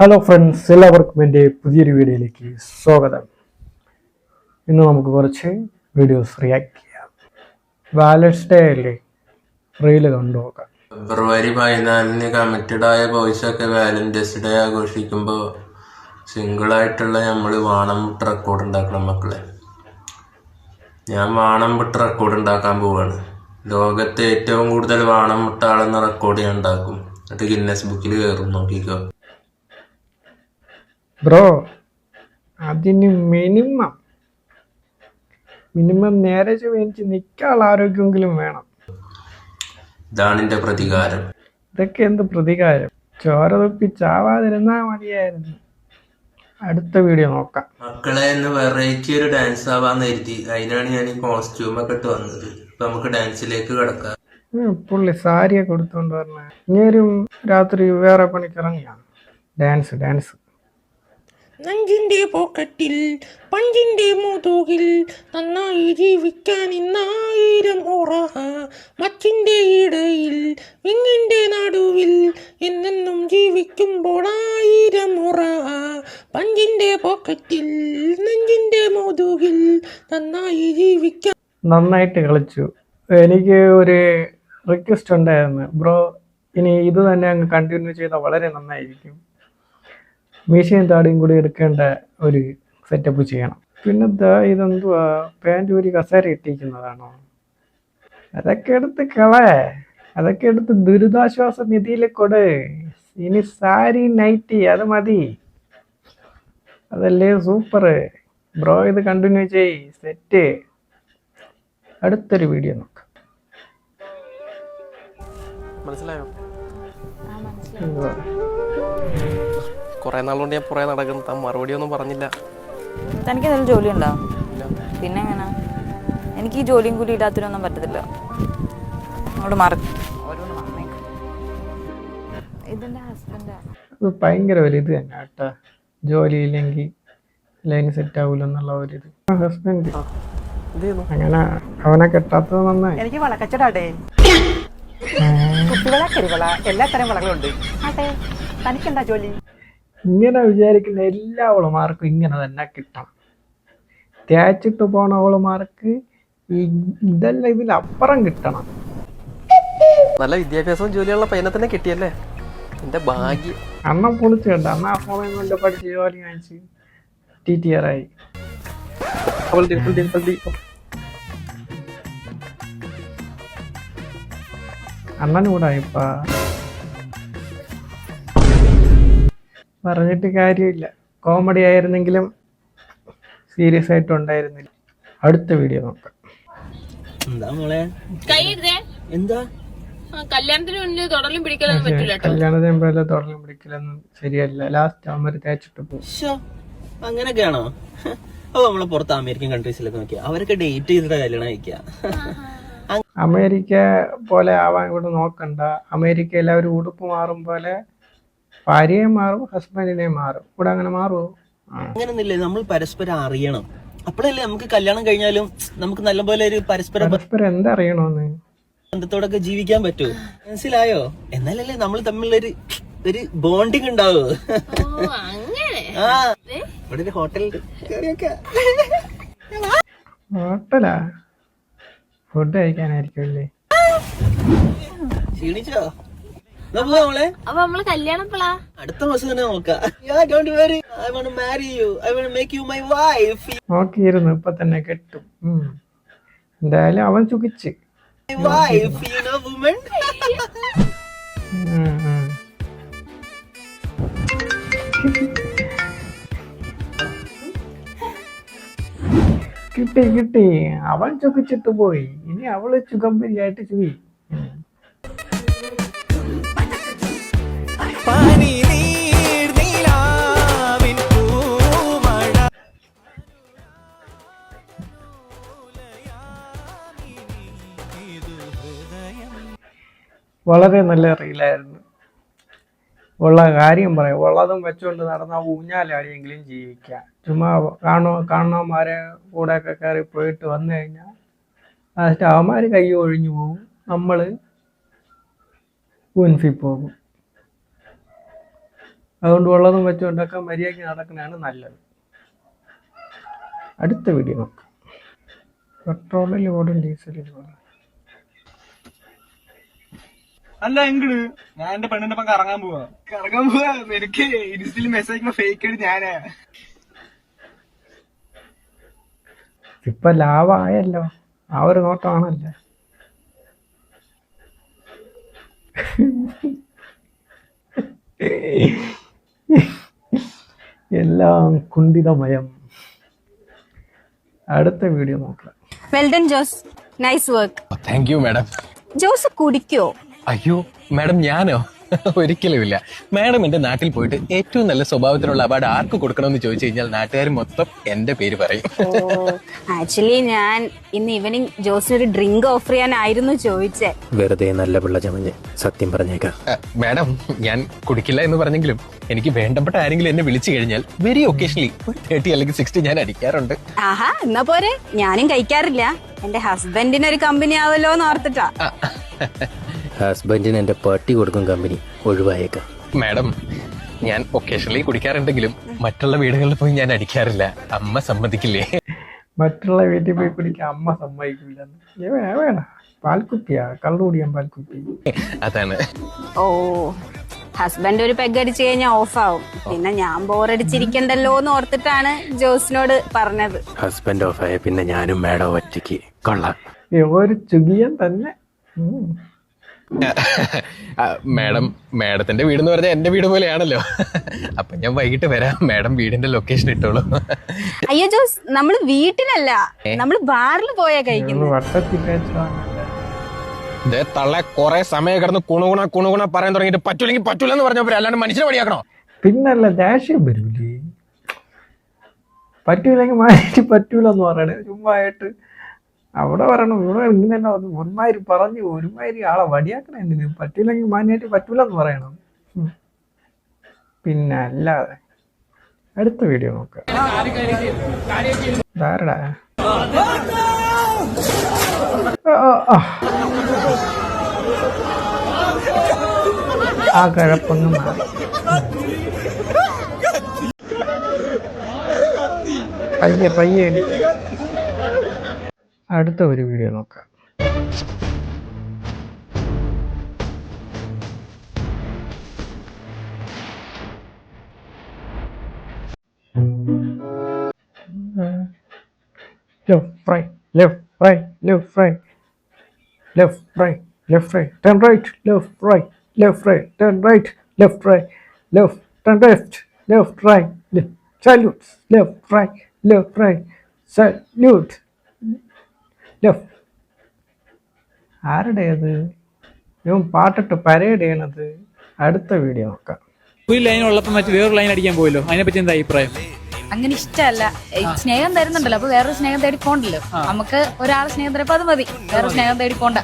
Hello friends, എല്ലാവർക്കും എൻ്റെ പുതിയൊരു വീഡിയോയിലേക്ക് സ്വാഗതം. ഇന്ന് നമുക്ക് കുറച്ച് വീഡിയോസ് റിയാക്ട് ചെയ്യാം. വാലൻസ് ഡേ അല്ലേ, റീല് കണ്ടുനോക്കാം. ഫെബ്രുവരി 14 കമ്മിറ്റഡ് ആയ ബോയ്സൊക്കെ വാലന്റൈൻസ് ഡേ ആഘോഷിക്കുമ്പോൾ സിംഗിളായിട്ടുള്ള നമ്മൾ വാണം വിട്ട് റെക്കോർഡ് ഉണ്ടാക്കണം മക്കളെ. ഞാൻ വാണം വിട്ട് റെക്കോർഡ് ഉണ്ടാക്കാൻ പോവാണ്. ലോകത്തെ ഏറ്റവും കൂടുതൽ വാണം വിട്ട ആളെന്ന റെക്കോർഡ് ഞാൻ ഉണ്ടാക്കും. എന്നിട്ട് ഗിന്നസ് ബുക്കിൽ കയറും, നോക്കിക്കോ. ബ്രോ, അതിന് മിനിമം മാരേജ് വേണ്ടി നിൽക്കാനുള്ള ആരോഗ്യമെങ്കിലും വേണം. ഇതാണ് എൻ്റെ പ്രതികാരം. ഇതൊക്കെ എന്ത് പ്രതികാരം? ചോര തുപ്പി ചാവാതിരുന്നാ മതിയായിരുന്നു. അടുത്ത വീഡിയോ നോക്കാം. മക്കളെ, എന്ന് വെറൈറ്റി ഒരു ഡാൻസ് ആവാന്ന് കരുതി, അതിനാണ് ഞാൻ ഈ കോസ്റ്റ്യൂമൊക്കെ ഇട്ട് വന്നത്. ഇപ്പൊ നമുക്ക് ഡാൻസിലേക്ക് കിടക്കാം. പുള്ളി സാരിയൊക്കെ കൊടുത്തോണ്ട് പറഞ്ഞ ഇങ്ങേരും രാത്രി വേറെ പണിക്കിറങ്ങിയ ഡാൻസ്. നെഞ്ചിന്റെ പോക്കറ്റിൽ പഞ്ചിന്റെ മുതുകിൽ നന്നായി ജീവിക്കാൻ ഇന്നായിരം ഉറഹ, മച്ചിന്റെ ഇടയിൽ വിങ്ങിന്റെ നടുവിൽ എന്നെന്നും ജീവിക്കുമ്പോൾ ആയിരം ഉറഹ, പഞ്ചിന്റെ പോക്കറ്റിൽ നെഞ്ചിന്റെ മുതുകിൽ നന്നായി ജീവിക്കാൻ. നന്നായിട്ട് കളിച്ചു. എനിക്ക് ഒരു റിക്വസ്റ്റ് ഉണ്ടായിരുന്നു, ബ്രോ ഇനി ഇത് തന്നെ അങ്ങ് കണ്ടിന്യൂ ചെയ്താൽ വളരെ നന്നായിരിക്കും. മീശയും താടിയും കൂടി എടുക്കേണ്ട ഒരു സെറ്റപ്പ് ചെയ്യണം. പിന്നെ ഇതെന്തുവാ, പാൻറ് ഒരു കസേര ഇട്ടിരിക്കുന്നതാണോ? അതൊക്കെ എടുത്ത് ദുരിതാശ്വാസ നിധിയിൽ കൊടു. ഇനി സാരി നൈറ്റി അത് മതി, അതല്ലേ സൂപ്പർ. ബ്രോ ഇത് കണ്ടിന്യൂ ചെയ്, സെറ്റ്. അടുത്തൊരു വീഡിയോ നോക്കാം. മനസ്സിലായോ? കുറെ നാളുകൊണ്ട് ഞാൻ പുറകെ നടക്കുന്നു, താൻ മറുപടി ഒന്നും പറഞ്ഞില്ല. തനിക്ക് എന്തെങ്കിലും ജോലി ഉണ്ടോ? പിന്നെ എങ്ങനെ? എനിക്ക് ഈ ജോലിയും കൂലി ഇടാത്തിനൊന്നും പറ്റത്തില്ല. അങ്ങോട്ട് മാറി. ഇതെന്റെ ഹസ്ബൻഡാണ്. അത് ഭയങ്കര ഒരു ഇത് തന്നെ കേട്ടാ, ജോലി ഇല്ലെങ്കിൽ ലൈന് സെറ്റ് ആവൂല എന്നുള്ള ഒരു ഇത്. ഹസ്ബൻഡ് അങ്ങനെ അവനെ കെട്ടാത്തത് നന്നായി. എനിക്ക് വളക്കച്ചടാടേ, കുപ്പിവള, കരിവള, എല്ലാ തരം വളകളുണ്ട്. ആട്ടെ, തനിക്കെന്താ ജോലി? ഇങ്ങനെ വിചാരിക്കുന്ന എല്ലാ അവളുമാർക്കും ഇങ്ങനെ തന്നെ കിട്ടണം. തേച്ചിട്ട് പോണ അവളുമാർക്ക് ഇതല്ല ഇതിലപ്പുറം കിട്ടണം. നല്ല വിദ്യാഭ്യാസവും ജോലിയുള്ള പയ്യനെ തന്നെ കിട്ടിയല്ലേ, എന്റെ ഭാഗ്യം. അണ്ണൻ പൊളിച്ചു കേട്ടോ, അണ്ണ ആ സമയം കൊണ്ട് പഠിച്ച് ജോലി വാങ്ങിച്ച് TTR ആയി. അണ്ണൻ കൂടെ ഇപ്പ പറഞ്ഞിട്ട് കാര്യമില്ല. കോമഡി ആയിരുന്നെങ്കിലും സീരിയസ് ആയിട്ട് ഉണ്ടായിരുന്നില്ല. അടുത്ത വീഡിയോ നോക്കാം. എന്താ മോളെ, എന്താ കല്യാണത്തിന് മുന്നിൽ തൊടലും പിടിക്കലൊന്നും പറ്റില്ല. കല്യാണത്തിന് പോലെ തൊടലും പിടിക്കലൊന്നും ശരിയല്ല. ലാസ്റ്റ് അവന്മാര് തേച്ചിട്ട് പോകും. അങ്ങനെയൊക്കെയാണോ? അപ്പൊ നമ്മളെ പുറത്ത് അമേരിക്കൻ കൺട്രീസിലൊക്കെ നോക്കിയാ അവരൊക്കെ ഡേറ്റ് ചെയ്തിട്ട് കല്യാണം കഴിക്കുക. അമേരിക്ക പോലെ ആവാൻ ഇവിടെ നോക്കണ്ട. അമേരിക്ക എല്ലാവരും ഉടുപ്പ് മാറും പോലെ ഭാര്യയെ മാറും, ഹസ്ബൻഡിനെ മാറും. ഇവിടെ അങ്ങനെ മാറുമോ? അങ്ങനൊന്നുമില്ലേ, നമ്മൾ പരസ്പരം അറിയണം. അപ്പോഴല്ലേ നമുക്ക് കല്യാണം കഴിഞ്ഞാലും നമുക്ക് നല്ലപോലെ ഒരു പരസ്പരം എന്താ അറിയണോന്ന് ബന്ധത്തോടൊക്കെ ജീവിക്കാൻ പറ്റൂ. മനസ്സിലായോ? എന്നാലല്ലേ നമ്മൾ തമ്മിലൊരു ബോണ്ടിങ് ഉണ്ടാവൂ. ആ, ഇവിടെ ഒരു ഹോട്ടലുണ്ട്. ഹോട്ടലാ? ഫുഡ് കഴിക്കാനായിരിക്കും അല്ലേ? ക്ഷീണിച്ചോ? നമ്മളെ അപ്പൊ നമ്മള് കല്യാണം അടുത്ത മാസം തന്നെ നോക്കാം. നോക്കിയിരുന്നു, ഇപ്പൊ തന്നെ കെട്ടും. എന്തായാലും അവൻ ചുകിച്ച്. കിട്ടി അവൻ ചുകിച്ചിട്ട് പോയി. ഇനി അവള് ചുകമ്പരിയായിട്ട് ചുകി. വളരെ നല്ല റീലായിരുന്നു. ഉള്ള കാര്യം പറയാം, ഉള്ളതും വെച്ചുകൊണ്ട് നടന്നാൽ ഊഞ്ഞാലാടിയെങ്കിലും ജീവിക്കാം. ചുമ്മാ കാണുന്നവന്മാരെ കൂടെ ഒക്കെ കയറി പോയിട്ട് വന്നു കഴിഞ്ഞാൽ ലാസ്റ്റ് അവന്മാർ കൈ ഒഴിഞ്ഞു പോകും, നമ്മള് ഊൻഫി പോകും. അതുകൊണ്ട് ഉള്ളതും വെച്ച് ഉണ്ടാക്കാൻ മര്യാദയ്ക്ക് നടക്കുന്നതാണ് നല്ലത്. അടുത്ത വീഡിയോ നോക്കാം. പെട്രോളിൽ ഓടും ഡീസലിൽ ഓടും. അല്ല എങ്കിട് ഞാൻ എന്റെ പെണ്ണിന്റെ ഒപ്പം കറങ്ങാൻ പോവാ എനിക്ക് ഇൻസ്റ്റയിൽ മെസ്സേജ് ഫേക്ക് ആയിട്ട് ഞാനാ. ഇപ്പൊ ലാഭമായല്ലോ, ആ ഒരു നോട്ടമാണല്ലേ. എല്ലാം കുണ്ഠിതമയം. അടുത്ത വീഡിയോ നോക്കാം. Well done Jose, nice work. Thank you madam. Jose കുടിക്കോ? അയ്യോ മാഡം, ഞാനോ? ഒരിക്കലുമില്ല. മാഡം എന്റെ നാട്ടിൽ പോയിട്ട് ഏറ്റവും നല്ല സ്വഭാവത്തിനുള്ള അവാർഡ് ആർക്ക് കൊടുക്കണമെന്ന് ചോദിച്ചു കഴിഞ്ഞാൽ നാട്ടുകാർ മൊത്തം എന്റെ പേര് പറയും. ആക്ച്വലി ഞാൻ ഇന്ന് ഈവനിങ് ജോസിന് ഒരു ഡ്രിങ്ക് ഓഫർ ചെയ്യാനായിരുന്നു ചോദിച്ചേ. വെറുതെ നല്ല പിള്ള ചമഞ്ഞ് സത്യം പറഞ്ഞേക്കാം. മാഡം, ഞാൻ കുടിക്കില്ല എന്ന് പറഞ്ഞെങ്കിലും എനിക്ക് വേണ്ടപ്പെട്ട ആരെങ്കിലും എന്നെ വിളിച്ചു കഴിഞ്ഞാൽ വെരി ഒക്കേഷണലി 30 അല്ലെങ്കിൽ 60 ഞാൻ അടിക്കാറുണ്ട്. ആഹാ, എന്നാ പോരെ, ഞാനും കഴിക്കാറില്ല. എന്റെ ഹസ്ബൻഡിന് ഒരു കമ്പനി ആവല്ലോ എന്ന് ഓർത്തിട്ടാ. ഹസ്ബൻഡിന് എന്റെ പാർട്ടി കൊടുക്കും കമ്പനി, ഒഴിവായേക്കാം. മാഡം, ഞാൻ ഒക്കേഷണലി കുടിക്കാറുണ്ടെങ്കിലും മറ്റുള്ള വീടുകളിൽ പോയി ഞാൻ അടിക്കാറില്ല. അമ്മ സമ്മതിക്കില്ലേ? മറ്റുള്ള വീട്ടിൽ പോയി കുടിക്കാൻ അമ്മ സമ്മതിക്കില്ലെന്ന്. വേണ പാൽക്കുപ്പിയാ, കള്ളുകൂടിയാൻ പാൽക്കുപ്പി. അതാണ്. ഓ, ഹസ്ബൻഡ് ഒരു പെഗ് അടിച്ചു കഴിഞ്ഞാൽ ഓഫ് ആവും. പിന്നെ ഞാൻ ബോറടിച്ചിരിക്കണ്ടല്ലോ എന്ന് ഓർത്തിട്ടാണ് ജോസിനോട് പറഞ്ഞത്. ഹസ്ബൻഡ് ഓഫായ പിന്നെ ഞാനും മാഡം ഒറ്റയ്ക്ക് കൊള്ളാം. ഒരു ചുകിയൻ തന്നെ. മാഡം, മാഡത്തിന്റെ വീടെന്ന് പറഞ്ഞാൽ എന്റെ വീട് പോലെയാണല്ലോ. അപ്പൊ ഞാൻ വൈകിട്ട് വരാം. മാഡം വീടിന്റെ ലൊക്കേഷൻ ഇട്ടോളൂ. അയ്യോ ജോസ്, നമ്മള് വീട്ടിലല്ല, നമ്മള് ബാറിൽ പോയാ കഴിക്കുന്നത്. തള്ള കൊറേ സമയം കിടന്ന് കുണുകുണ പറയാൻ തുടങ്ങിയിട്ട് പറ്റൂലെങ്കിൽ പറ്റൂലെന്ന് പറഞ്ഞപ്പോ അല്ലാണ്ട് മനുഷ്യനെ പണിയാക്കണോ? പിന്നല്ല, ദേഷ്യം വരൂലേ? പറ്റൂലെങ്കിൽ മാറ്റി പറ്റൂലെന്ന് പറയണേ. ചുമ്മാ ആയിട്ട് അവിടെ പറയണം, ഇവിടെ ഇങ്ങനെ ഒരുമാതിരി പറഞ്ഞു ഒരുമാതിരി ആളെ വടിയാക്കണം. എന്തിന്? പറ്റൂലെങ്കിൽ മാന്യായിട്ട് പറ്റൂലെന്ന് പറയണം. പിന്നെ അല്ലാതെ. അടുത്ത വീഡിയോ നോക്കാം. ധാരടാ. ആ കഴപ്പൊന്ന് മാറി. പയ്യെ അടുത്ത ഒരു വീഡിയോ നോക്കാം. Left, right, turn right, left, right, turn right, left, turn left, right, salute, left, right, salute, left. ആരുടേത്? ഇവൻ പാട്ടിട്ട് പരേഡ് ചെയ്യണത്. അടുത്ത വീഡിയോ നോക്കാം. ഒരു ലൈൻ ഉള്ളപ്പോൾ മറ്റു വേറൊരു ലൈൻ അടിക്കാൻ പോയല്ലോ, അതിനെപ്പറ്റി എന്താ അഭിപ്രായം? അങ്ങനെ ഇഷ്ടമല്ല. സ്നേഹം തരുന്നുണ്ടല്ലോ, അപ്പൊ വേറൊരു സ്നേഹം തേടി പോണ്ടല്ലോ. നമുക്ക് ഒരാളെ സ്നേഹം തരപ്പോ അത് മതി, വേറെ സ്നേഹം തേടി പോണ്ട.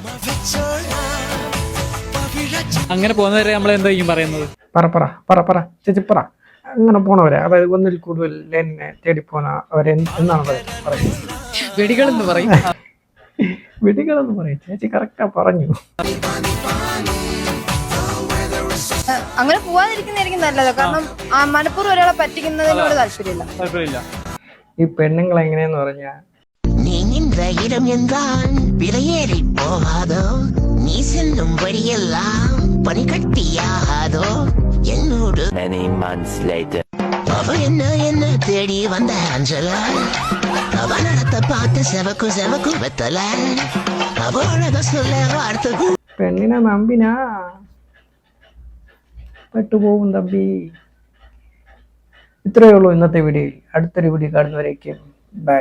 അങ്ങനെ പോകുന്നവരെ നമ്മൾ എന്തായിരിക്കും പറയുന്നത്? പറ ചേച്ചി പറ. അങ്ങനെ പോണവരെ, അതായത് ഒന്നിൽ കൂടുതൽ ലൈനെ തേടി പോണ അവരെ എന്നാണ് പറയുന്നത്? വെടികളെന്ന് പറയും. വെടികളെന്ന് പറയും. ചേച്ചി കറക്റ്റാ പറഞ്ഞു. അങ്ങനെ പോവാതിരിക്കുന്നതായിരിക്കും നല്ലത്. കാരണം മനഃപൂർവ്വം ഒരാളെ പറ്റിക്കുന്നതിനോട് താല്പര്യമില്ല. ഈ പെണ്ണുങ്ങൾ എങ്ങനെയെന്ന് പറഞ്ഞാ, നീ നിன்ற ഇടം എന്താണ് വിലയേറി പോകാതോ, നീ ചെല്ലും വഴിയെല്ലാം പണികട്ടിയാകാതോ എന്നോട്. അവ என்ன தேடி வந்த அஞ்சல, அவ நடத்த பார்த்து செவக்கு வெத்தல, അവളെ சொல்ல വാർത്ത. പെണ്ണിനെ നമ്പിനാ പെട്ടുപോകും തമ്പി. ഇത്രയേ ഉള്ളൂ ഇന്നത്തെ വീഡിയോയിൽ. അടുത്തൊരു വീഡിയോ കാണുന്നവരേക്കും ബൈ.